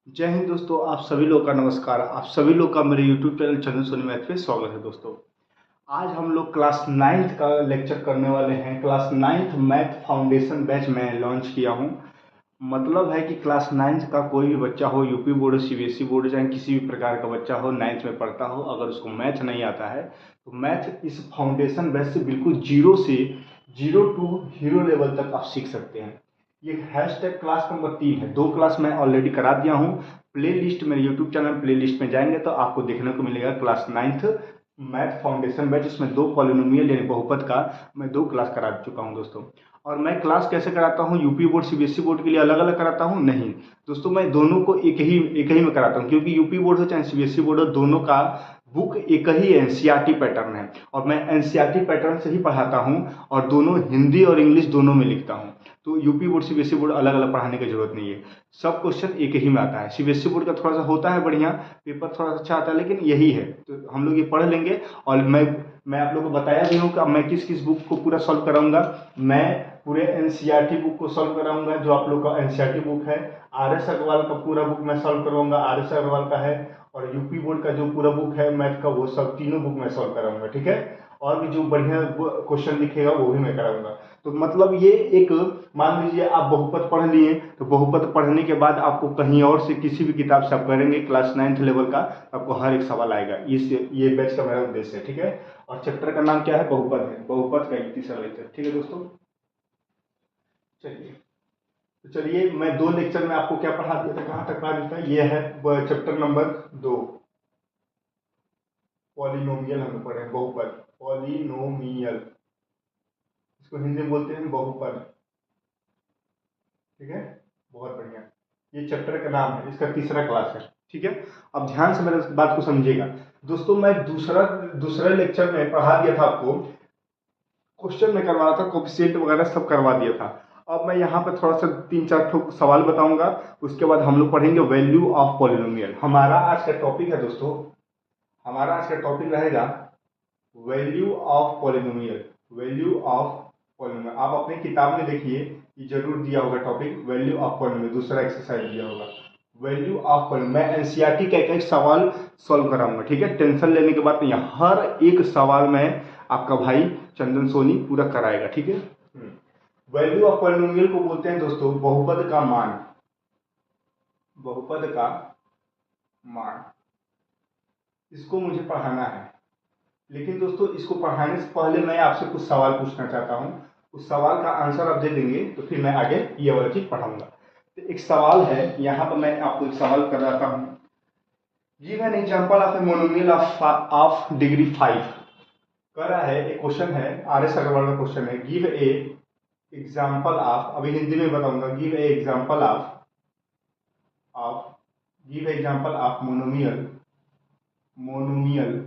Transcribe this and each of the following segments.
जय हिंद दोस्तों, आप सभी लोग का नमस्कार। आप सभी लोग का मेरे YouTube चैनल चंदन सोनी मैथ पे स्वागत है। दोस्तों, आज हम लोग क्लास नाइन्थ का लेक्चर करने वाले हैं। Class ninth math foundation batch मैं लॉन्च किया हूं। मतलब है कि क्लास नाइन्थ का कोई भी बच्चा हो, यूपी बोर्ड हो, सीबीएसई बोर्ड हो, चाहे किसी भी प्रकार का बच्चा हो, नाइन्थ में पढ़ता हो, अगर उसको मैथ नहीं आता है तो मैथ इस फाउंडेशन बैच से बिल्कुल जीरो टू हीरो लेवल तक आप सीख सकते हैं। ये हैशटैग क्लास नंबर 3 है। 2 क्लास मैं ऑलरेडी करा दिया हूँ। प्ले लिस्ट मेरे यूट्यूब चैनल प्ले लिस्ट में जाएंगे तो आपको देखने को मिलेगा class ninth math foundation batch, जिसमें 2 पॉलिनोमियल यानी बहुपद का मैं 2 क्लास करा चुका हूँ दोस्तों। और मैं क्लास कैसे कराता हूँ, यूपी बोर्ड सीबीएसई बोर्ड के लिए अलग अलग कराता हूँ? नहीं दोस्तों, मैं दोनों को एक ही में कराता हूँ, क्योंकि यूपी बोर्ड हो चाहे सीबीएसई बोर्ड हो, दोनों का बुक एक ही एनसीईआरटी पैटर्न है और मैं एनसीईआरटी पैटर्न से ही पढ़ाता हूँ और दोनों हिंदी और इंग्लिश दोनों में लिखता हूँ। तो यूपी बोर्ड सीबीएसई बोर्ड अलग अलग पढ़ाने की जरूरत नहीं है, सब क्वेश्चन एक ही में आता है। सीबीएसई बोर्ड का थोड़ा सा होता है बढ़िया, पेपर थोड़ा सा अच्छा आता है, लेकिन यही है तो हम लोग ये पढ़ लेंगे। और मैं आप लोगों को बताया भी हूँ कि अब मैं किस किस बुक को पूरा सॉल्व कराऊंगा। मैं पूरे एनसीईआरटी बुक को सॉल्व कराऊंगा, जो आप लोग का एनसीईआरटी बुक है। आर एस अग्रवाल का पूरा बुक मैं सॉल्व करवाऊंगा, आर एस अग्रवाल का है। और यूपी बोर्ड का जो पूरा बुक है मैथ का, वो सब तीनों बुक मैं सॉल्व कराऊंगा, ठीक है। और भी जो बढ़िया क्वेश्चन दिखेगा वो भी मैं कराऊंगा। तो मतलब ये एक, मान लीजिए आप बहुपद पढ़ लिए, तो बहुपद पढ़ने के बाद आपको कहीं और से किसी भी किताब से आप करेंगे क्लास नाइन्थ लेवल का, आपको हर एक सवाल आएगा। ये बैच का मेरा उद्देश्य है, ठीक है। और चैप्टर का नाम क्या है? बहुपद है। बहुपद का 31वां लेक्चर, ठीक है दोस्तों। चलिए, तो चलिए मैं 2 लेक्चर में आपको क्या पढ़ा दिया था, कहाँ तक पढ़ा दिया था। ये है चैप्टर नंबर 2, पॉलिनोमियल हमने पढ़े, बहुपद, पॉलिनोमियल, इसको हिंदी में बोलते हैं बहुपद, ठीक है। बहुत बढ़िया, ये चैप्टर का नाम है, इसका तीसरा क्लास है, ठीक है। अब ध्यान से मेरे बात को समझिएगा दोस्तों। मैं दूसरे लेक्चर में पढ़ा दिया था आपको, क्वेश्चन में करवा रहा था, कोफिशिएंट वगैरह सब करवा दिया था। अब मैं यहाँ पे थोड़ा सा 3-4 ठोक सवाल बताऊंगा, उसके बाद हम लोग पढ़ेंगे वैल्यू ऑफ पॉलिनोमियल। हमारा आज का टॉपिक है दोस्तों, हमारा आज का टॉपिक रहेगा value of polynomial. Value of polynomial आप अपनी किताब में देखिए, ये जरूर दिया होगा टॉपिक, वैल्यू ऑफ पॉलिनोमियल, दूसरा एक्सरसाइज दिया होगा वैल्यू ऑफ पॉलिनोमियल। मैं एनसीईआरटी का एक सवाल सॉल्व कराऊंगा, ठीक है। टेंशन लेने की बात नहीं है, हर एक सवाल में आपका भाई चंदन सोनी पूरा कराएगा, ठीक है। वैल्यू ऑफ पॉलिनोमियल को बोलते हैं दोस्तों बहुपद का मान, बहुपद का मान। इसको मुझे पढ़ाना है, लेकिन दोस्तों इसको पढ़ाने से पहले मैं आपसे कुछ सवाल पूछना चाहता हूं। उस सवाल का आंसर आप दे देंगे तो फिर मैं आगे ये वाला चीज पढ़ाऊंगा। तो एक सवाल है, यहाँ पर मैं आपको एक सवाल कर रहा हूँ। Give an example of a monomial of degree 5 कर रहा है। एक क्वेश्चन है, आर एस अग्रवाल का क्वेश्चन है। गिव ए एग्जांपल ऑफ, अभी हिंदी में बताऊंगा, give a example of of give example of monomial. Monomial,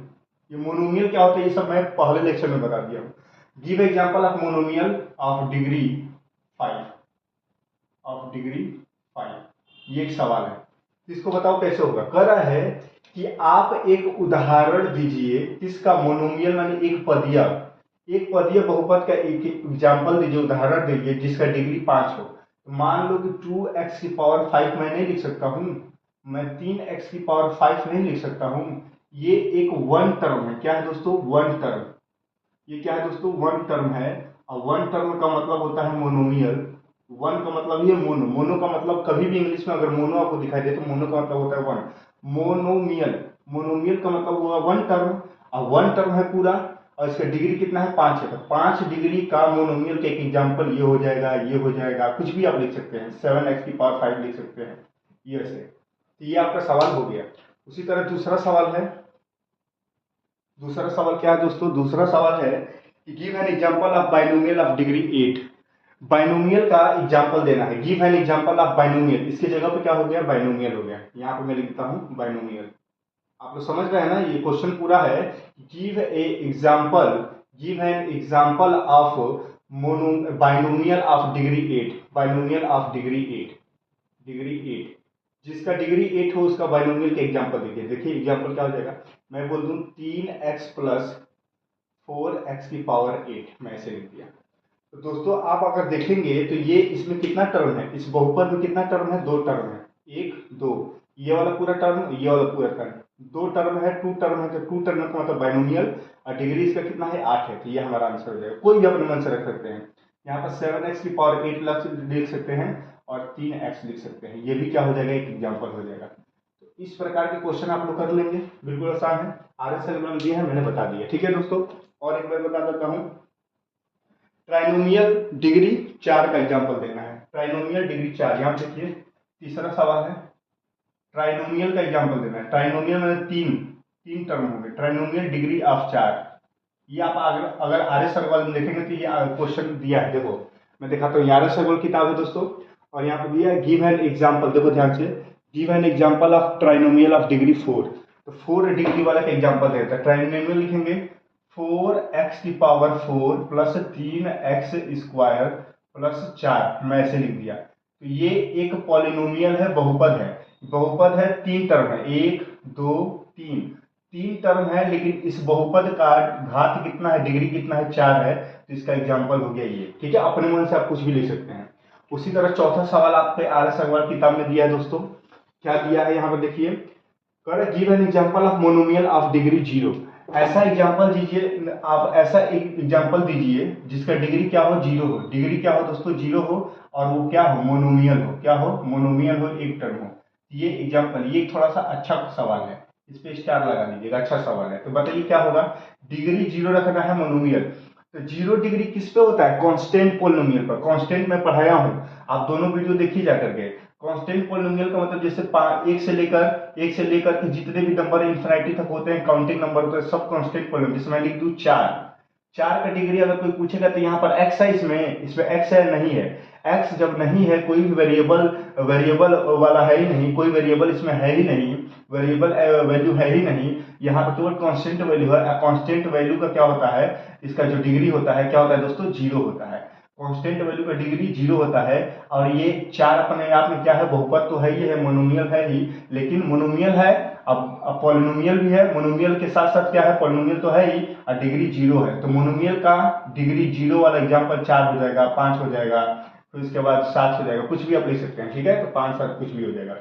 ये मोनोमियल क्या होता है ये सब मैं पहले लेक्चर में बता दिया हूँ। Give example of monomial of degree 5, of degree 5, ये एक सवाल है। इसको बताओ कैसे होगा। कह रहा है कि आप एक उदाहरण दीजिए किसका, मोनोमियल माने एक पदीय बहुपद का एक एग्जाम्पल दीजिए, उदाहरण दीजिए जिसका डिग्री 5 हो। तो मान लो कि 2x की पावर 5 मैं नहीं लिख सकता हूँ, मैं 3x की पावर 5 नहीं लिख सकता हूँ। ये एक वन टर्म है। क्या है दोस्तों? One term. ये क्या है दोस्तों? वन टर्म है। और वन टर्म का मतलब होता है मोनोमियल। वन का मतलब ये मोनो, मोनो का मतलब कभी भी इंग्लिश में अगर मोनो आपको दिखाई दे तो मोनो का मतलब होता है वन। मोनोमियल, मोनोमियल का मतलब हुआ वन टर्म, और वन टर्म है पूरा, और इसका डिग्री कितना है? 5 है। तो 5 डिग्री का मोनोमियल का एक एग्जाम्पल ये हो जाएगा, ये हो जाएगा, कुछ भी आप लिख सकते हैं, 7x की पावर 5 लिख सकते हैं, ये ऐसे। तो ये आपका सवाल हो गया। उसी तरह दूसरा सवाल है। दूसरा सवाल क्या है दोस्तों? दूसरा सवाल है कि give an example of binomial of degree 8। Binomial का एग्जांपल देना है। Give an example of binomial, इसकी जगह पे क्या हो गया? बाइनोमियल हो गया। यहाँ पे मैं लिखता हूँ बाइनोमियल। आप लोग समझ रहे हैं ना, ये क्वेश्चन पूरा है। Give a example, give an example of mono binomial of degree 8, binomial of degree 8, degree 8, जिसका डिग्री 8 हो उसका बाइनोमियल का एग्जांपल देखिए। देखिए एग्जांपल क्या हो जाएगा, मैं बोल दूं 3x प्लस 4x की पावर 8, मैं ऐसे लिख दिया। तो दोस्तों आप अगर देखेंगे तो ये इसमें कितना टर्म है, इस बहुपद में कितना टर्म है? 2 टर्म है, 1 2। ये वाला पूरा टर्म, ये वाला पूरा टर्म, दो टर्म है, टू टर्म है, तो टू टर्म का मतलब बाइनोमियल, और डिग्री इसका कितना है 8 है, तो ये हमारा आंसर हो जाएगा। कोई भी अपने मन से रख सकते हैं। यहाँ पर 7x की पावर 8 लिख सकते हैं और 3x लिख सकते हैं, ये भी क्या हो जाएगा, एक एग्जाम्पल हो जाएगा। तो इस प्रकार के क्वेश्चन आप लोग कर लेंगे, बिल्कुल आसान है। RS एल्गोरिथम दिए हैं, मैंने बता दिया, ठीक है दोस्तों। और एक बार बता देता हूँ, ट्राइनोमियल डिग्री 4 का एग्जाम्पल देना है। ट्राइनोमियल डिग्री 4, यहाँ देखिए तीसरा सवाल है, ट्राइनोमियल का एग्जाम्पल देना है। ट्राइनोमियल में तीन तीन टर्म होंगे, ट्राइनोमियल डिग्री ऑफ 4। ये आप अगर RS अग्रवाल में देखेंगे तो ये क्वेश्चन दिया है, देखो मैं दिखाता हूँ। RS अग्रवाल किताब है दोस्तों, और यहाँ पे दिया है गिव एन एग्जाम्पल, देखो ध्यान से, give an example of trinomial of degree 4। तो 4 डिग्री वाला का एग्जाम्पल देता है। ट्राइनोमियल लिखेंगे 4x की power 4 plus 3x square plus 4, मैं ऐसे लिख दिया। तो ये एक पॉलिनोमियल है, बहुपद है। बहुपद है, तीन टर्म है, 1 2 3, तीन टर्म है, लेकिन इस बहुपद का घात कितना है, डिग्री कितना है, 4 है, तो इसका एग्जाम्पल हो गया ये, ठीक है। अपने मन से आप कुछ भी लिख सकते हैं। उसी तरह चौथा सवाल आपके RS अग्रवाल किताब में दिया है दोस्तों, क्या दिया है यहाँ पर देखिए, कर give an example of monomial of degree 0। ऐसा एग्जाम्पल दीजिए, आप ऐसा एक एग्जाम्पल दीजिए जिसका डिग्री क्या हो, 0 हो। डिग्री क्या हो दोस्तों, 0 हो, और वो क्या हो, मोनोमियल हो। क्या हो, मोनोमियल हो, एक टर्म हो। ये एग्जाम्पल, ये थोड़ा सा अच्छा सवाल है, इस पे स्टार लगा दीजिएगा, अच्छा सवाल है। तो बताइए क्या होगा, डिग्री 0 रखना है, मोनोमियल। तो 0 डिग्री किस पे होता है, कांस्टेंट पोलिनोमियल पर। कांस्टेंट मैं पढ़ाया हूँ, आप दोनों वीडियो देखिए जा करके। कांस्टेंट पोलिनोमियल का मतलब जैसे एक से लेकर के जितने भी नंबर इंफिनिटी तक होते हैं, काउंटिंग नंबर होते हैं, सब कांस्टेंट पोलिनोमियल। जैसे मैं लिख दूं 4 का डिग्री अगर कोई पूछेगा तो यहाँ पर x है, इसमें x है, नहीं है। x जब नहीं है, कोई भी वेरिएबल वाला है ही नहीं, कोई वेरिएबल इसमें है ही नहीं, वेरिएबल वैल्यू है ही नहीं, यहाँ पर केवल कांस्टेंट वैल्यू है। कांस्टेंट वैल्यू का क्या होता है, इसका जो डिग्री होता है क्या होता है दोस्तों, 0 होता है। कांस्टेंट वैल्यू का डिग्री 0 होता है। और ये 4 अपने आप में क्या है, बहुपद तो है ही है, मोनोमियल है ही, लेकिन मोनोमियल है, अब पॉलिनोमियल भी है। मोनोमियल के साथ साथ क्या है, पॉलिनोमियल तो है ही, और डिग्री 0 है। तो मोनोमियल का डिग्री 0 वाला एग्जाम्पल 4 हो जाएगा, 5 हो जाएगा, फिर उसके बाद 7 हो जाएगा, कुछ भी आप लिख सकते हैं, ठीक है। तो 5 7 कुछ भी हो जाएगा।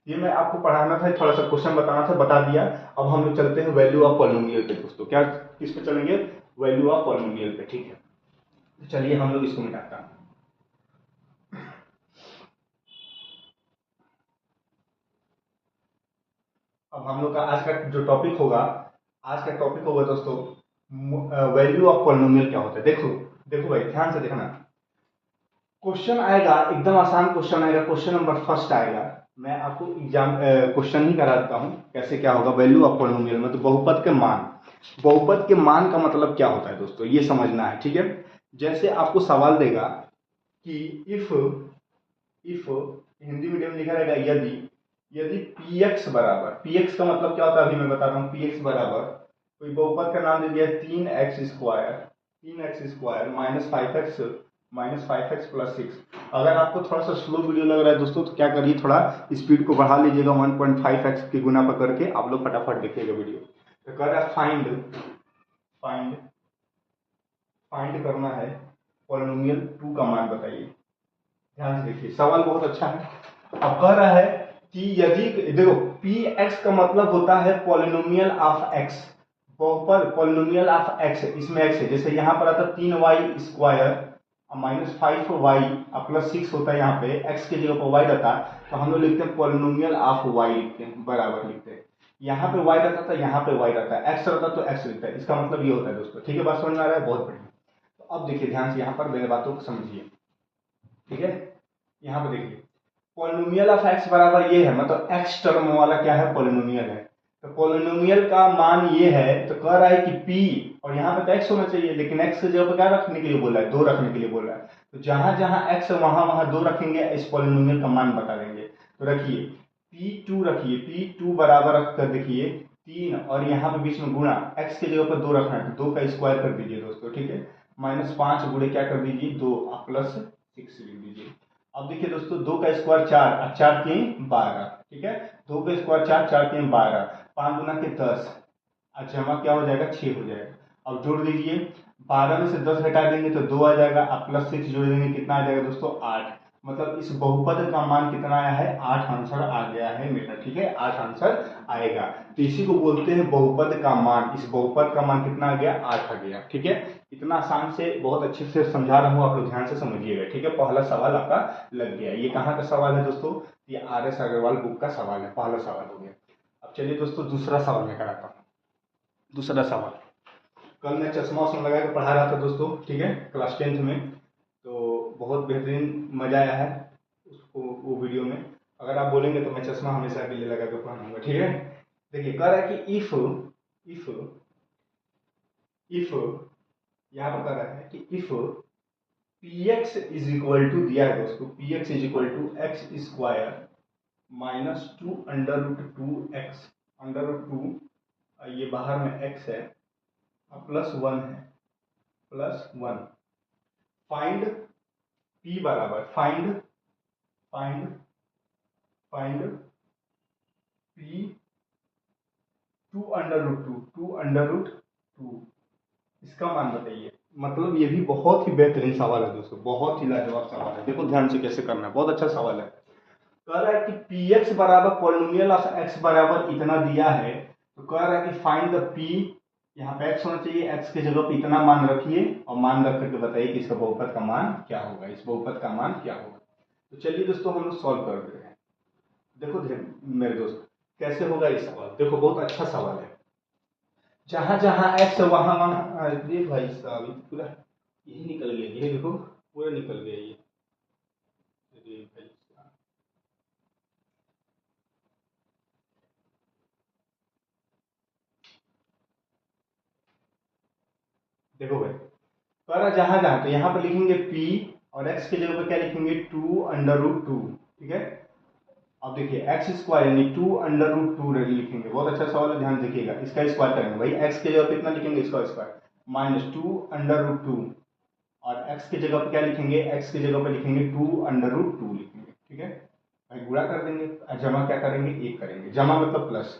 ये मैं आपको पढ़ाना था, थोड़ा सा क्वेश्चन बताना था, बता दिया। अब हम लोग चलते हैं वैल्यू ऑफ पॉलिनोमियल पे दोस्तों। क्या, किस पे चलेंगे, वैल्यू ऑफ पॉलिनोमियल पे, ठीक है। तो चलिए हम लोग इसको मिटाते हैं। अब हम लोग का आज का जो टॉपिक होगा, आज का टॉपिक होगा दोस्तों, वैल्यू ऑफ पॉलिनोमियल क्या होता है। देखो देखो भाई, ध्यान से देखना। क्वेश्चन आएगा, एकदम आसान क्वेश्चन आएगा, क्वेश्चन नंबर फर्स्ट आएगा। मैं आपको एग्जाम क्वेश्चन ही करा देता हूँ, कैसे क्या होगा। वैल्यू ऑफ पॉलिनोमियल मतलब बहुपद के मान। बहुपद के मान का मतलब क्या होता है दोस्तों, ये समझना है, ठीक है। जैसे आपको सवाल देगा कि इफ हिंदी मीडियम लिखा रहेगा, यदि यदि px बराबर, px का मतलब क्या होता है, अभी मैं बता रहा हूँ। px बराबर, कोई बहुपद का नाम दे दिया 3x square minus 5x plus 6। अगर आपको थोड़ा सा स्लो वीडियो लग रहा है दोस्तों, तो क्या करिए, थोड़ा स्पीड को बढ़ा लीजिएगा, 1.5x की गुना पर करके आप लोग फटाफट देखिएगा वीडियो। तो कह रहा है फाइंड फाइंड करना है पॉलिनोमियल 2 का मान बताइए। ध्यान से देखिए, सवाल बहुत अच्छा है। अब कह रहा है कि यदि, देखो px का मतलब होता है पॉलिनोमियल ऑफ x, बहुपद पॉलिनोमियल ऑफ x, इसमें x है। जैसे यहाँ पर आता 3y square minus 5y plus 6 होता है, यहाँ पे x की जगह पर y रहता, तो हम लोग लिखते हैं पॉलिनोमियल ऑफ y, लिखते हैं बराबर लिखते हैं। यहाँ पे y रहता था, यहाँ पे y रहता है, x रहता तो x लिखता है। इसका मतलब ये होता है दोस्तों, ठीक है। बात समझ में आ रहा है, बहुत बढ़िया। तो अब देखिए ध्यान से, यहाँ पर मेरे बातों को समझिए, ठीक है। यहाँ पे देखिए, पॉलिनोमियल ऑफ x बराबर ये है, मतलब x टर्म वाला क्या है, पॉलिनोमियल है। तो पॉलिनोमियल का मान ये है, तो कह रहा है कि p, और यहाँ पे तो x होना चाहिए, लेकिन x की जगह पे क्या रखने के लिए बोला है, 2 रखने के लिए बोला है। तो जहां जहां x है वहां वहां 2 रखेंगे, इस पॉलिनोमियल का मान बता देंगे। तो रखिए p2, रखिए p2 बराबर रख कर देखिए 3, और यहाँ पे बीच में गुणा, x की जगह पर 2 रखना है, तो 2 का स्क्वायर कर दीजिए दोस्तों, ठीक है। माइनस 5 गुणे क्या कर दीजिए, 2 प्लस 6 लिख दीजिए। अब देखिए दोस्तों, 2 का स्क्वायर 4 और 4 3 12, ठीक है। 2 का स्क्वायर 4, 4 3 12, 5 गुना के 10, अच्छा हमारा क्या हो जाएगा, 6 हो जाएगा। अब जोड़ दीजिए, 12 में से 10 घटा देंगे तो 2 आ जाएगा, अब प्लस 6 जोड़ देंगे, कितना आ जाएगा दोस्तों, 8। मतलब इस बहुपद का मान कितना आया है, 8 आंसर आ गया है मेरा, ठीक है, 8 आंसर आएगा। तो इसी को बोलते हैं बहुपद का मान। इस बहुपद का मान कितना आ गया, 8 आ गया, ठीक है। इतना आसान से बहुत अच्छे से समझा रहा हूँ, आप लोग ध्यान से समझिएगा, ठीक है। पहला सवाल आपका लग गया। ये कहाँ का सवाल है दोस्तों, ये RS अग्रवाल बुक का सवाल है, पहला सवाल हो गया। अब चलिए दोस्तों दूसरा सवाल मैं कराता हूँ। दूसरा सवाल, कल मैं चश्मा उसमें लगा के पढ़ा रहा था दोस्तों, ठीक है, क्लास 10th में, तो बहुत बेहतरीन मजा आया है उसको, वो वीडियो में। अगर आप बोलेंगे तो मैं चश्मा हमेशा के लिए लगा के पहनूंगा, ठीक है। देखिए कह रहा है कि इफ इफ यहाँ पर कह रहा है कि if px is equal to, दिया है दोस्तों, px is equal to X square minus 2 under root 2x, under root 2, ये बाहर में x है, प्लस 1 है, प्लस 1। फाइंड p बराबर, find find find p 2 under root 2 under root 2, इसका मान बताइए। मतलब ये भी बहुत ही बेहतरीन सवाल है दोस्तों, बहुत ही लाजवाब सवाल है। देखो ध्यान से कैसे करना है, बहुत अच्छा सवाल है। कह रहा है कि px बराबर पॉलिनोमियल ऑफ x बराबर इतना दिया है, तो कह रहा है कि फाइंड द p, यहाँ पे x होना चाहिए, x की जगह पे इतना मान रखिए और मान रख करके बताइए कि इसका बहुपद का मान क्या होगा, इस बहुपद का मान क्या होगा। तो चलिए दोस्तों हम लोग सॉल्व कर देते हैं। देखो मेरे दोस्त कैसे होगा ये सवाल, देखो बहुत अच्छा सवाल है। जहां जहां x वहां वहां, अरे भाई साहब ये पूरा यही निकल गया, ये देखो पूरा निकल गया ये, अरे भाई साहब। देखो भाई कह रहा जहां जहां, तो यहाँ पर लिखेंगे p और x की जगह पर क्या लिखेंगे, 2 अंडर रूट 2, ठीक है। अब देखिए एक्स स्क्वायर यानी 2 अंडर रूट 2 लिखेंगे, बहुत अच्छा सवाल है, ध्यान देखिएगा। इसका स्क्वायर करेंगे भाई, एक्स की जगह पे कितना लिखेंगे, इसका स्क्वायर माइनस 2 अंडर रूट 2, और x की जगह पे क्या लिखेंगे, x की जगह पे लिखेंगे 2 अंडर रूट 2 लिखेंगे, ठीक है भाई। गुणा कर देंगे, जमा क्या करेंगे, एक करेंगे, जमा मतलब प्लस।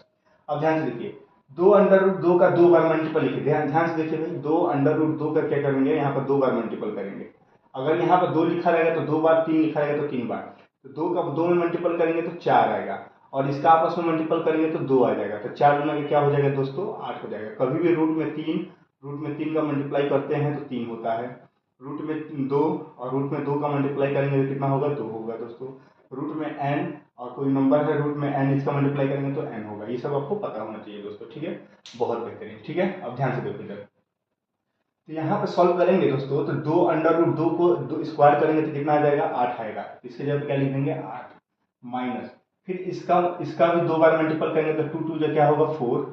अब ध्यान से देखिए, 2 अंडर रूट 2 का 2 बार मल्टीपल लिखिए, ध्यान ध्यान से देखिए भाई, 2 अंडर रूट 2 का क्या करेंगे, यहाँ पर 2 बार मल्टीपल करेंगे। अगर यहाँ पर 2 लिखा रहेगा तो 2 बार, 3 लिखा रहेगा तो 3 बार, तो 2 का 2 में मल्टीपल करेंगे तो 4 आएगा, और इसका आपस में मल्टीपल करेंगे तो 2 आ जाएगा, तो 4 गुना के क्या हो जाएगा दोस्तों, 8 हो जाएगा। कभी भी रूट में 3 का मल्टीप्लाई करते हैं तो 3 होता है, रूट में 2 और रूट में 2 का मल्टीप्लाई करेंगे तो कितना होगा, 2 होगा दोस्तों। रूट में n और कोई नंबर है रूट में n, इसका मल्टीप्लाई करेंगे तो n होगा। ये सब आपको पता होना चाहिए दोस्तों, ठीक है, बहुत बेहतरीन, ठीक है। अब ध्यान से देखो इधर, तो यहाँ पे सॉल्व करेंगे दोस्तों, तो 2 अंडर रूट 2 को 2 स्क्वायर करेंगे तो कितना आ जाएगा, 8 आएगा। इसके जगह क्या लिख देंगे, 8 माइनस, फिर इसका इसका भी 2 बार मल्टीपल करेंगे तो 2 2 जो क्या होगा 4,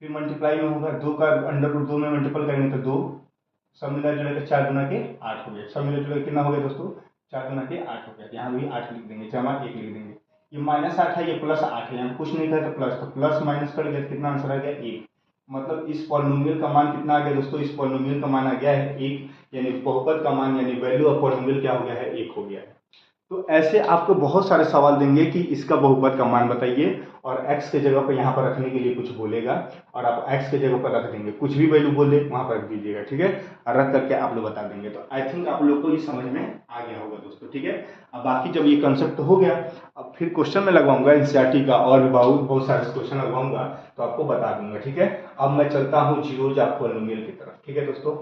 फिर मल्टीप्लाई में होगा 2 का अंडर रूट 2 में मल्टीपल करेंगे तो 2, सब मिला जुला के 4 गुना के 8 हो गया, सब मिला जुला के कितना हो गया दोस्तों, 4 गुना के 8 हो गया। यहाँ भी 8 लिख देंगे, जमा 1 लिख देंगे। ये माइनस 8 है, ये प्लस 8 है, यहाँ कुछ नहीं था तो प्लस, तो प्लस माइनस कर गया, कितना आंसर आ गया, 1। मतलब इस पॉलिनोमियल का मान कितना आ गया दोस्तों, इस पॉलिनोमियल का मान आ गया है 1, यानी बहुपद का मान यानी वैल्यू ऑफ पॉलिनोमियल क्या हो गया है, 1 हो गया है। तो ऐसे आपको बहुत सारे सवाल देंगे कि इसका बहुपद का मान बताइए, और x के जगह पर यहाँ पर रखने के लिए कुछ बोलेगा, और आप x के जगह पर रख देंगे, कुछ भी वैल्यू बोले वहां पर रख दीजिएगा, ठीक है, और रख करके आप लोग बता देंगे। तो आई थिंक आप लोग को ये समझ में आ गया होगा दोस्तों, ठीक है। अब बाकी जब ये कंसेप्ट हो गया, अब फिर क्वेश्चन में लगवाऊंगा एनसीईआरटी का, और भी बहुत बहुत सारे क्वेश्चन लगवाऊंगा तो आपको बता दूंगा, ठीक है। अब मैं चलता हूँ जीरोज ऑफ पॉलिनोमियल की तरफ, ठीक है दोस्तों।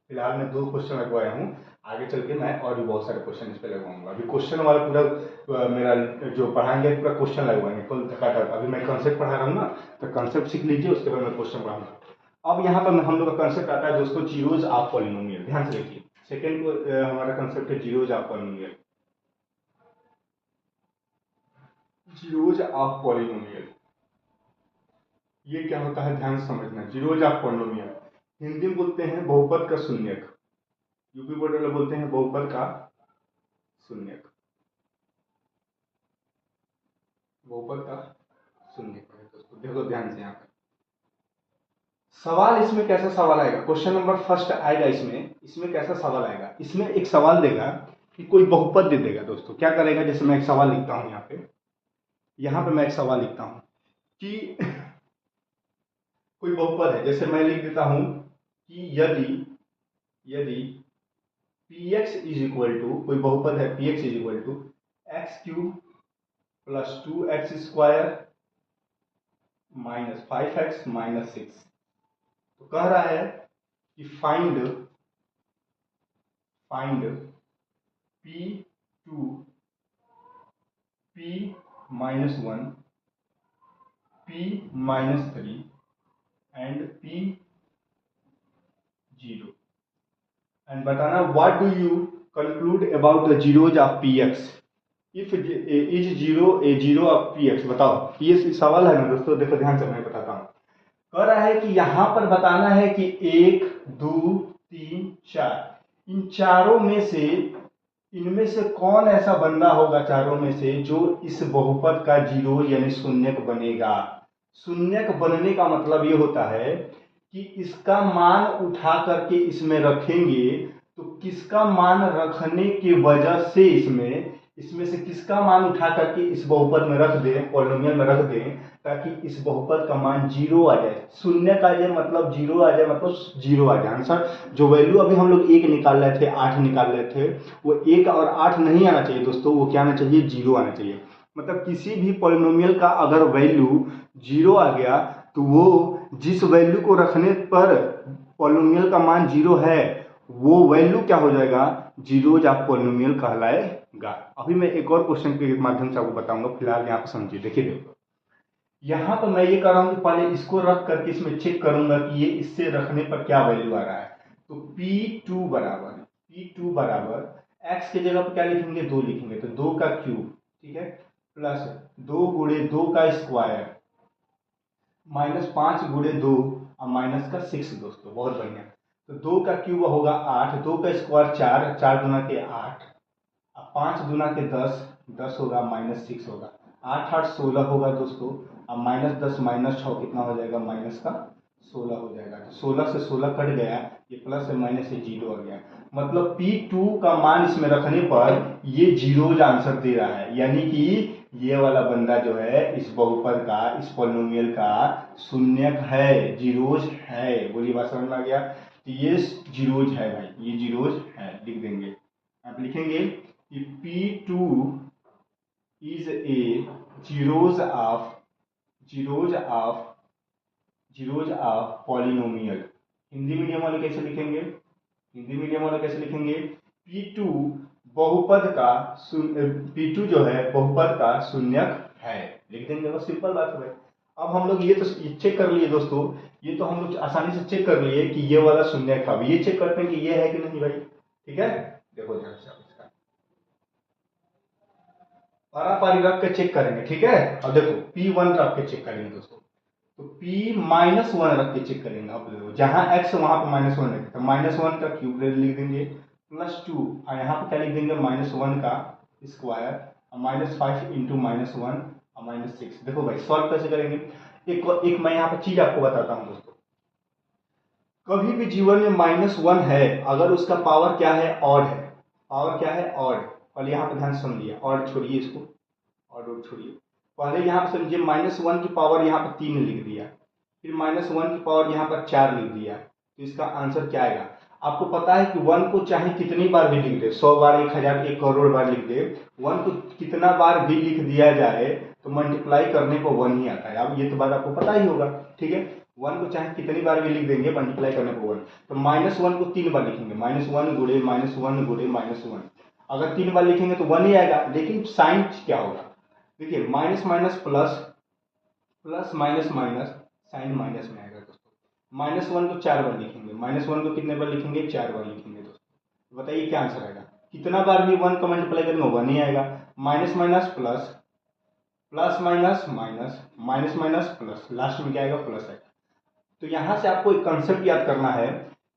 फिलहाल मैं 2 क्वेश्चन लगवाया हूँ, आगे चल के मैं और भी बहुत सारे क्वेश्चन इस पे लगवाऊंगा। अभी क्वेश्चन वाला पूरा मेरा जो पढ़ाएंगे पूरा क्वेश्चन लगवाएंगे फुल टकाटक। अभी मैं कंसेप्ट पढ़ा रहा हूँ ना, तो कंसेप्ट सीख लीजिए, उसके बाद मैं क्वेश्चन पढ़ाऊंगा। अब यहाँ पर हम लोग का कंसेप्ट आता है दोस्तों, जीरोज ऑफ पॉलिनोमियल, ध्यान से देखिए। सेकेंड हमारा कंसेप्ट है zeros of polynomial, zeros of polynomial. ये क्या होता है ध्यान से समझना, जीरोज ऑफ पॉलिनोमियल हिंदी में बोलते हैं बहुपद का शून्यक, यूपी बोर्ड वाले बोलते हैं बहुपद का शून्यक, बहुपद का शून्यक है दोस्तों। देखो ध्यान से, यहाँ पर सवाल इसमें कैसा सवाल आएगा, क्वेश्चन नंबर फर्स्ट आएगा इसमें, इसमें कैसा सवाल आएगा, इसमें एक सवाल देगा कि कोई बहुपद दे देगा दोस्तों। क्या करेगा, जैसे मैं एक सवाल लिखता हूं यहाँ पे मैं एक सवाल लिखता हूं कि कोई बहुपद है, जैसे मैं लिख देता हूं कि यदि यदि P X is equal to, कोई बहुपद है, P X is equal to X cube plus 2x² minus 5x minus 6। तो कह रहा है कि find P2 P-1 P-3 and P0 and बताना what do you conclude about the zeros of Px if is 0 a zero of Px। बताओ, ये सवाल है ना दोस्तों, देखो ध्यान से मैं बताता हूँ। कह रहा है कि यहां पर बताना है कि 1 2 3 4 इन चारों में से, इनमें से कौन ऐसा बंदा होगा चारों में से जो इस बहुपद का जीरो यानी शून्यक बनेगा। शून्यक बनने का मतलब ये होता है कि इसका मान उठा करके इसमें रखेंगे तो किसका मान रखने की वजह से इसमें से किसका मान उठा करके इस बहुपद में रख दें, पॉलिनोमियल में रख दें, ताकि इस बहुपद का मान जीरो आ जाए। शून्य का जाए मतलब जीरो आ जाए, मतलब जीरो आ जाए आंसर। जो वैल्यू अभी हम लोग 1 निकाल रहे थे, 8 निकाल रहे थे, वो 1 और 8 नहीं आना चाहिए दोस्तों, वो क्या आना चाहिए, जीरो आना चाहिए। मतलब किसी भी पॉलिनोमियल का अगर वैल्यू जीरो आ गया तो वो जिस वैल्यू को रखने पर पॉलिनोमियल का मान जीरो है वो वैल्यू क्या हो जाएगा, जीरोज ऑफ पॉलिनोमियल कहलाएगा। अभी मैं एक और क्वेश्चन के माध्यम से आपको बताऊंगा, फिलहाल यहाँ पे समझिए। देखिए देखो, यहाँ पर मैं ये कर रहा हूँ कि पहले इसको रख करके इसमें चेक करूंगा कि ये इससे रखने पर क्या वैल्यू आ रहा है। तो P2 बराबर x के जगह पर क्या लिखेंगे, 2 लिखेंगे, तो 2 का क्यूब, ठीक है, प्लस 2 गुणे 2 का स्क्वायर माइनस 5 गुणे 2 और माइनस का 6 दोस्तों, बहुत बढ़िया। तो 2 का क्यूब होगा 8, 2 का स्क्वायर 4, 4 दूना के 8, 5 दूना के 10, 10 होगा, माइनस 6 होगा, 8 8 16 होगा दोस्तों। अब माइनस 10 माइनस 6 कितना हो जाएगा, माइनस का 16 हो जाएगा। तो 16 से 16 कट गया, ये प्लस है माइनस से जीरो आ गया। मतलब P2 का मान इसमें रखने पर ये जीरोज आंसर दे रहा है, यानी कि ये वाला बंदा जो है इस बहुपद का, इस पॉलिनोमियल का शून्यक है, जीरोज है। बोलिए, बात समझ में आ गया। तो ये जीरोज है भाई, ये जीरोज है, लिख देंगे। आप लिखेंगे कि P2 is a zeros of polynomial। Hindi medium वाले कैसे लिखेंगे, P2 बहुपद का P2 जो है बहुपद का शून्यक है, लिख देंगे, बस सिंपल बात है भाई। अब हम लोग ये तो चेक कर लिए दोस्तों, ये तो हम लोग आसानी से चेक कर लिए कि ये वाला शून्यक था। ये चेक करते हैं कि ये है कि नहीं भाई, ठीक है। देखो ध्यान से इसका पारापारी रख के चेक करेंगे, ठीक है। अब देखो P1 रख के चेक करेंगे दोस्तों, तो P-1 रख के चेक करेंगे। अब देखो जहां x वहां पर -1 है, तो -1 का क्यूब लिख देंगे, +2 और यहाँ पे क्या लिख देंगे, -1 का स्क्वायर, -5 इंटू -1 और -6। देखो भाई सॉल्व कैसे करेंगे। एक मैं यहाँ पे चीज आपको बताता हूँ दोस्तों, कभी भी जीवन में -1 है अगर उसका पावर क्या है, ऑड है। पावर क्या है, ऑड। पहले यहाँ पे ध्यान समझिए, ऑड छोड़िए इसको, ऑड छोड़िए। पहले यहाँ पे समझिए, -1 की पावर यहाँ पर 3 लिख दिया, फिर -1 की पावर यहाँ पर 4 लिख दिया, तो इसका आंसर क्या आएगा। आपको पता है कि 1 को चाहे कितनी बार भी लिख दे, 100 बार, 1000, 1 करोड़ बार लिख दे, 1 को कितना बार भी लिख दिया जाए तो मल्टीप्लाई करने पर 1 ही आता है। अब ये तो बात आपको पता ही होगा, ठीक है। 1 को चाहे कितनी बार भी लिख देंगे, मल्टीप्लाई करने पर 1। तो -1 को 3 बार लिखेंगे, -1 गुणे -1 गुणे -1। अगर 3 बार लिखेंगे तो 1 ही आएगा, लेकिन साइन क्या होगा, देखिए minus minus plus, plus minus minus, sign minus में आएगा दोस्तों। -1 को 4 बार लिखेंगे, -1 को कितने बार लिखेंगे, 4 बार लिखेंगे दोस्तों। बताइए क्या आंसर आएगा। कितना बार भी 1 का मल्टीप्लाई करेंगे 1 ही आएगा। Minus minus plus, plus minus minus, minus minus plus, last में क्या आएगा, प्लस आएगा। तो यहां से आपको एक कंसेप्ट याद करना है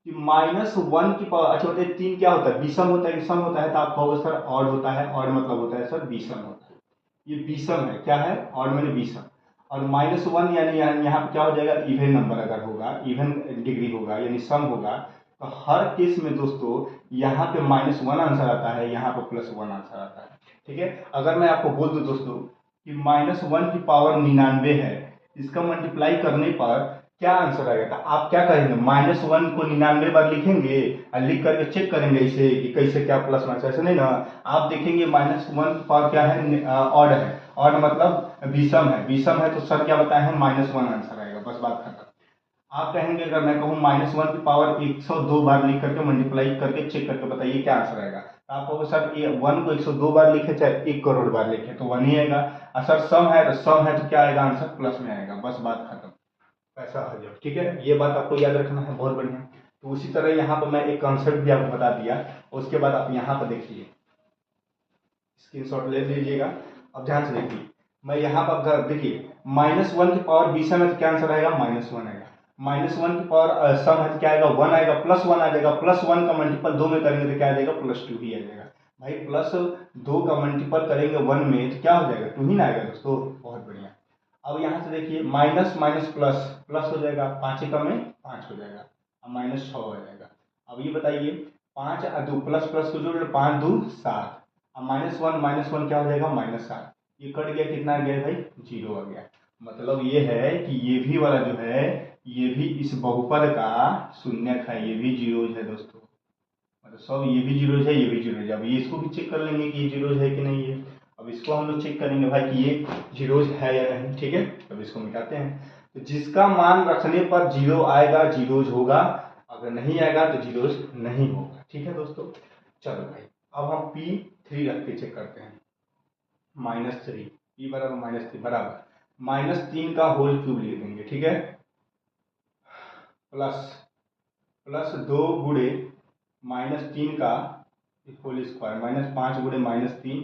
कि -1 की पावर, अच्छा बताइए 3 क्या होता है, विषम होता है कि सम होता है। तो आप कहोगे सर ऑड होता है, ऑड मतलब होता है सर विषम होता है। ये विषम है, क्या है, ऑड मैंने विषम। और -1 यानी यहाँ पे क्या हो जाएगा, इवन नंबर अगर होगा, इवन डिग्री होगा यानी सम होगा, तो हर केस में दोस्तों यहाँ पे -1 आंसर आता है, यहाँ पे +1 आंसर आता है, ठीक है। अगर मैं आपको बोल दूं दोस्तों कि -1 की पावर 99 है, इसका मल्टीप्लाई करने पर क्या आंसर आएगा? तो आप क्या करेंगे, -1 को 99 बार लिखेंगे और लिख करके चेक करेंगे इसे कि कैसे क्या प्लस माइनस, ऐसे नहीं ना। आप देखेंगे -1 पावर क्या है, ऑड है, ऑड मतलब विषम है, विषम है तो सर क्या बताए हैं, -1 आंसर आएगा, बस बात खत्म। आप कहेंगे अगर मैं कहूँ -1 की पावर 102 बार लिख करके मल्टीप्लाई करके चेक करके बताइए क्या आंसर आएगा, तो आप कहोगे सर ये 1 को 102 बार लिखे चाहे 1 करोड़ बार लिखे तो 1 ही आएगा। और सर सम है तो क्या आएगा आंसर, प्लस में आएगा, बस बात खत्म, पैसा आ जाओ। ठीक है, ये बात आपको याद रखना है, बहुत बढ़िया। तो उसी तरह यहाँ पर मैं एक कॉन्सेप्ट भी आपको बता दिया, उसके बाद आप यहाँ पर देखिए, स्क्रीनशॉट ले लीजिएगा। अब ध्यान से देखिए, मैं यहाँ पर देखिए -1 की पावर विषम है तो क्या आंसर आएगा, -1 आएगा। -1 की पावर सम है तो क्या आएगा, 1 आएगा, +1 आ जाएगा, +1 का मल्टीपल 2 में करेंगे तो क्या आ जाएगा, +2 ही आ जाएगा। भाई +2 का मल्टीपल करेंगे 1 में तो क्या हो जाएगा, 2 ही ना आएगा दोस्तों, बहुत बढ़िया। अब यहाँ से देखिए माइनस माइनस प्लस, प्लस हो जाएगा, 5 एकम में 5 हो जाएगा, अब -6 हो जाएगा। अब ये बताइए 5 और 2 प्लस प्लस को जोड़ लो, 5 2 7, अब -1 क्या हो जाएगा, -7, ये कट गया, कितना आ गया भाई, 0 आ गया। मतलब ये है कि ये भी वाला जो है ये भी इस बहुपद का शून्यक है, ये भी जीरोज है दोस्तों, मतलब सब ये भी जीरोज है, ये भी जीरोज है। अब ये इसको भी चेक कर लेंगे कि ये जीरोज है कि नहीं है। अब इसको हम लोग चेक करेंगे भाई कि ये जीरोज है या नहीं। ठीक है, अब इसको मिटाते हैं, तो जिसका मान रखने पर 0 आएगा जीरोज होगा, अगर नहीं आएगा तो जीरोज नहीं होगा। ठीक है दोस्तों, चलो भाई अब हम P3 रख के चेक करते हैं। -3, P बराबर -3 बराबर -3 का होल क्यूब लिख देंगे। ठीक है, प्लस 2 गुणे -3 का होल स्क्वायर, -5 गुणे -3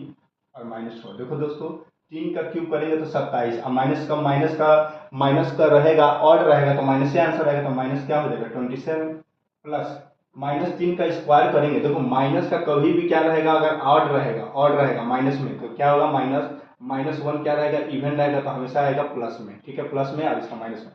और -6। देखो दोस्तों 3 का क्यूब करेंगे तो 27, और माइनस का रहेगा, ऑड रहेगा तो माइनस से आंसर आएगा, तो माइनस क्या हो जाएगा 27, प्लस -3 का स्क्वायर करेंगे। देखो माइनस का कभी भी क्या रहेगा, अगर ऑड रहेगा माइनस में तो क्या होगा, -1 क्या रहेगा, इवन रहेगा तो हमेशा आएगा प्लस में। ठीक है, प्लस में और इसका माइनस में।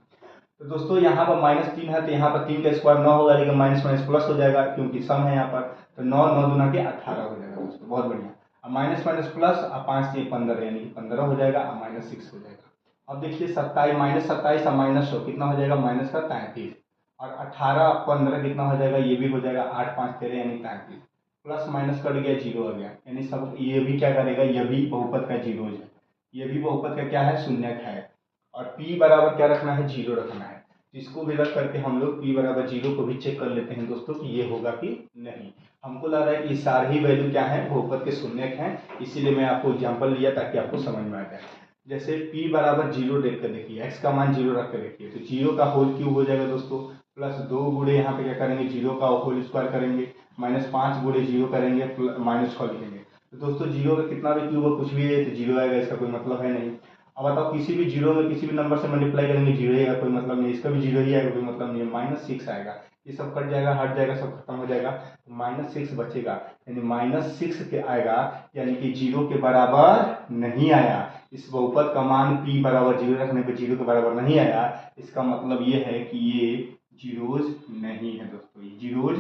तो दोस्तों यहाँ पर -3 है तो यहाँ पर 3 का स्क्वायर 9 होगा, लेकिन माइनस माइनस प्लस हो जाएगा क्योंकि सम है यहाँ पर, तो 9 9 दूना के 18 हो जाएगा दोस्तों, बहुत बढ़िया। अब माइनस माइनस प्लस, अब 5 से 15 यानी कि 15 हो जाएगा, अब -6 हो जाएगा। अब देखिए 27 -27 और -6 कितना हो जाएगा, माइनस का 33, और 18 15 कितना हो जाएगा, ये भी हो जाएगा 8 5 13 यानी 33, प्लस माइनस कट गया, 0 आ गया, यानी सब ये भी क्या करेगा, ये भी बहुपद का जीरोज है, ये भी बहुपद का क्या है, शून्यक है। और P बराबर क्या रखना है, 0 रखना है। इसको भी रख करके हम लोग P बराबर 0 को भी चेक कर लेते हैं दोस्तों कि ये होगा कि नहीं। हमको लग रहा है कि सारे ही वैल्यू क्या है, बहुपद के शून्यक हैं, इसीलिए मैं आपको एग्जांपल लिया ताकि आपको समझ में आ जाए। जैसे P बराबर 0 देख कर देखिए, x का मान 0 रख कर देखिए, तो 0 का होल क्यूब हो जाएगा दोस्तों, प्लस 2 गुणे यहाँ पे क्या करेंगे, 0 का होल स्क्वायर करेंगे, -5 गुणे 0 करेंगे, -6 लिखेंगे। तो दोस्तों 0 का कितना भी क्यूब हो, कुछ भी है तो 0 आएगा, इसका कोई मतलब है नहीं। अब बताओ किसी भी 0 में किसी भी नंबर से मल्टीप्लाई करेंगे 0 ही आएगा, कोई मतलब नहीं, इसका भी 0 ही आएगा, कोई मतलब नहीं है। -6 आएगा, ये सब कट जाएगा, हट जाएगा, सब खत्म हो जाएगा, -6 बचेगा, यानी -6 के आएगा, यानी कि 0 के बराबर नहीं आया। इस बहुपद का मान P बराबर 0 रखने पे 0 के बराबर नहीं आया, इसका मतलब ये है कि ये जीरोज नहीं है दोस्तों, ये जीरोज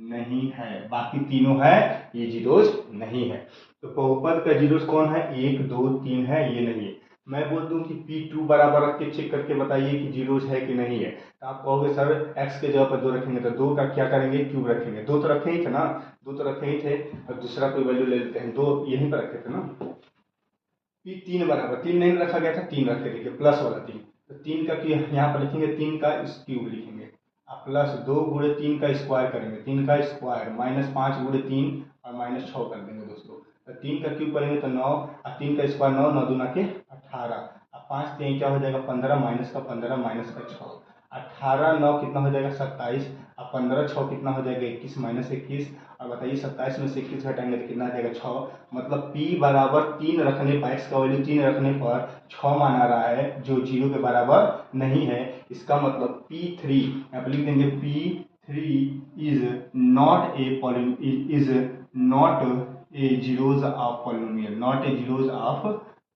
नहीं है। बाकी तीनों है, ये जीरोज नहीं है। तो बहुपद का जीरोज कौन है, 1 2 3 है, ये नहीं है। मैं बोल दूं कि P2 बराबर रख के चेक करके बताइए कि जीरोज है कि नहीं है, तो आप कहोगे सर x के जगह पर 2 रखेंगे तो 2 का क्या करेंगे, क्यूब रखेंगे, 2 तो रखे ही थे ना, 2 तो रखे ही थे, और दूसरा कोई वैल्यू ले लेते हैं, 2 यहीं पर रखे थे ना। P3 बराबर 3 नहीं रखा गया था, 3 रखे, देखिए प्लस वाला 3, तो 3 का यहाँ पर लिखेंगे, 3 का क्यूब लिखेंगे, अब प्लस 2 गुणे 3 का स्क्वायर करेंगे, 3 का स्क्वायर, -5 गुणे 3 और -6 कर देंगे दोस्तों, तो 3 का क्यूब करेंगे तो 9, और 3 का स्क्वायर 9 9 दूना के 18, अब 5 3 क्या हो जाएगा 15, माइनस का 15 माइनस का 6, 18 9 कितना हो जाएगा 27, अब 15 6 कितना हो जाएगा 21 -21, और बताइए 27 में से 21 घटाएंगे तो कितना आ जाएगा 6। मतलब P बराबर 3 रखने पर, x का वैल्यू 3 रखने पर 6 मान आ रहा है, जो 0 के बराबर नहीं है। इसका मतलब P3 यहाँ पर लिख देंगे, P3 is not a zeros of polynomial, not a zeros of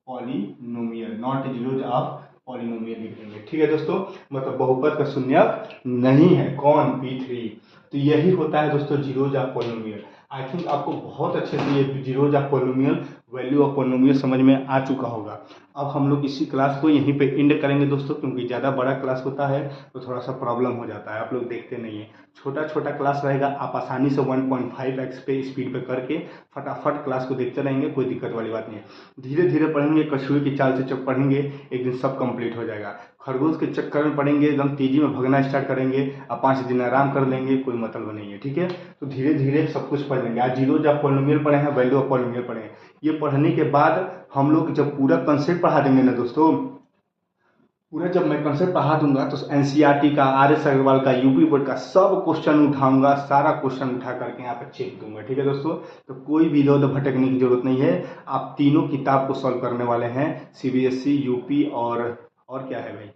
polynomial, not a zeros of polynomial लिख देंगे। ठीक है दोस्तों, मतलब बहुपद का शून्यक नहीं है, कौन, P3। तो यही होता है दोस्तों zeros of polynomial. I think आपको बहुत अच्छे से ये zeros of polynomial, value of polynomial समझ में आ चुका होगा। अब हम लोग इसी क्लास को यहीं पे एंड करेंगे दोस्तों, क्योंकि ज़्यादा बड़ा क्लास होता है तो थोड़ा सा प्रॉब्लम हो जाता है, आप लोग देखते नहीं हैं। छोटा छोटा क्लास रहेगा, आप आसानी से 1.5x पे स्पीड पे करके फटाफट क्लास को देखते रहेंगे, कोई दिक्कत वाली बात नहीं है। धीरे धीरे पढ़ेंगे, कछुए की चाल से जब पढ़ेंगे एक दिन सब कंप्लीट हो जाएगा। खरगोश के चक्कर में पढ़ेंगे, एकदम तेजी में भगना स्टार्ट करेंगे, अब 5 दिन आराम कर लेंगे, कोई मतलब नहीं है, ठीक है। तो धीरे धीरे सब कुछ पढ़ लेंगे। आज जीरोज ऑफ पॉलिनोमियल पढ़े हैं, वैल्यू ऑफ पॉलिनोमियल पढ़े हैं। ये पढ़ने के बाद हम लोग जब पूरा कंसेप्ट पढ़ा देंगे ना दोस्तों, पूरा जब मैं कंसेप्ट पढ़ा दूंगा तो एनसीईआरटी का, RS अग्रवाल का, यूपी बोर्ड का सब क्वेश्चन उठाऊंगा, सारा क्वेश्चन उठा करके यहाँ पर चेक दूंगा, ठीक है दोस्तों। तो कोई भी इधर भटकने की जरूरत नहीं है, आप तीनों किताब को सॉल्व करने वाले हैं, CBSE, यूपी और क्या है भाई,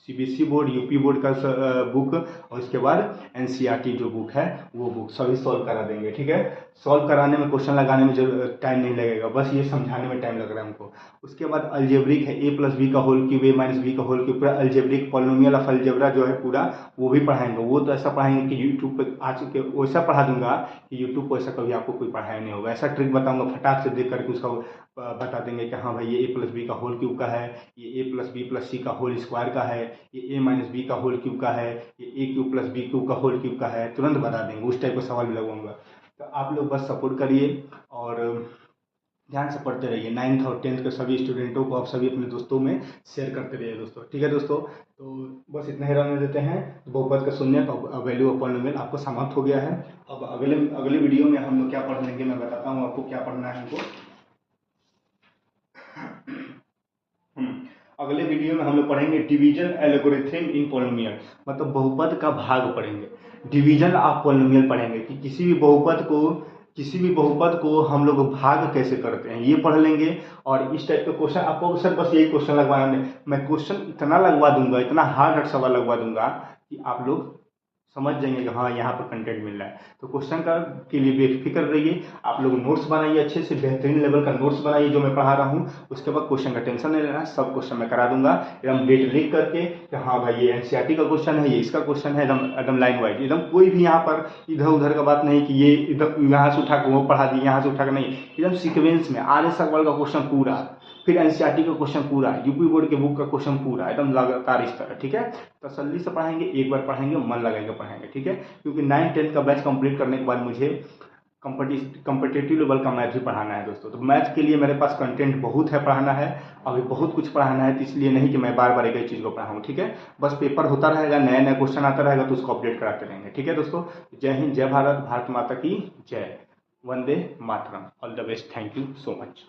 CBSE बोर्ड, यूपी बोर्ड का बुक, और इसके बाद एनसीईआरटी जो बुक है वो बुक सभी सॉल्व करा देंगे, ठीक है। सॉल्व कराने में, क्वेश्चन लगाने में टाइम नहीं लगेगा, बस ये समझाने में टाइम लग रहा है हमको। उसके बाद अलजेब्रिक है, A+B का होल क्यूब, A-B का होल क्यूब, पूरा अलजेब्रिक पॉलिनोमियल ऑफ अलजेब्रा जो है पूरा वो भी पढ़ाएंगे। वो तो ऐसा पढ़ाएंगे कि यूट्यूब पे आज के वैसा पढ़ा दूंगा कि यूट्यूब पर ऐसा कभी आपको कोई पढ़ाया नहीं होगा। ऐसा ट्रिक बताऊंगा, फटाक से देख करके उसका बता देंगे कि हाँ भाई ये A+B का होल क्यूब का है, ये A+B+C का होल स्क्वायर का है, ये A-B का होल क्यूब का है, ये A³ + B क्यूब का होल क्यूब का है, तुरंत बता देंगे। उस टाइप का सवाल भी लगवाऊंगा। तो आप लोग बस सपोर्ट करिए और ध्यान से पढ़ते रहिए। 9th और 10th के सभी स्टूडेंटों को आप सभी अपने दोस्तों में शेयर करते रहिए दोस्तों, ठीक है दोस्तों। तो बस इतना ही रहने देते हैं। बहुपद का शून्य का वैल्यू ऑफ पॉलिनोमियल आपको समाप्त हो गया है। अब अगले वीडियो में हम लोग क्या पढ़ लेंगे, मैं बताता हूँ आपको क्या पढ़ना है हमको। अगले वीडियो में हम लोग पढ़ेंगे डिवीजन एल्गोरिथम इन पॉलिनोमियल, मतलब बहुपद का भाग पढ़ेंगे। डिवीजन ऑफ पॉलिनोमियल पढ़ेंगे कि किसी भी बहुपद को हम लोग भाग कैसे करते हैं, ये पढ़ लेंगे। और इस टाइप का क्वेश्चन आपको सर बस यही क्वेश्चन लगवाना है, मैं क्वेश्चन इतना लगवा दूंगा, इतना हार्ड सवाल लगवा दूंगा कि आप लोग समझ जाएंगे कि हाँ यहाँ पर कंटेंट मिल रहा है। तो क्वेश्चन का के लिए बेफिक्र रहिए, आप लोग नोट्स बनाइए, अच्छे से बेहतरीन लेवल का नोट्स बनाइए जो मैं पढ़ा रहा हूँ। उसके बाद क्वेश्चन का टेंशन नहीं लेना, सब क्वेश्चन मैं करा दूंगा एकदम डेट लिख करके कि हाँ भाई ये एनसीईआरटी का क्वेश्चन है, ये इसका क्वेश्चन है, एकदम लाइन वाइज, एकदम कोई भी यहाँ पर इधर उधर का बात नहीं कि ये इधर यहाँ से उठा के वो पढ़ा दी, यहाँ से उठा के नहीं, एकदम सीक्वेंस में RS अग्रवाल का क्वेश्चन पूरा, फिर एनसीईआरटी का क्वेश्चन पूरा, यूपी बोर्ड के बुक का क्वेश्चन पूरा, एकदम लगातार इस तरह, ठीक है। तसल्ली से पढ़ाएंगे, एक बार पढ़ाएंगे, मन लगाएंगे पढ़ाएंगे, ठीक है। क्योंकि 9th-10th का बैच कंप्लीट करने के बाद मुझे कम्पिटिटिव लेवल का मैथ भी पढ़ाना है दोस्तों। तो मैथ के लिए मेरे पास कंटेंट बहुत है, पढ़ाना है, अभी बहुत कुछ पढ़ाना है, तो इसलिए नहीं कि मैं बार बार एक ही चीज़ को पढ़ाऊँ, ठीक है। बस पेपर होता रहेगा, नया नया क्वेश्चन आता रहेगा, तो उसको अपडेट कराते रहेंगे, ठीक है दोस्तों। जय हिंद, जय भारत, भारत माता की जय, वंदे मातरम, all the best, thank you so much.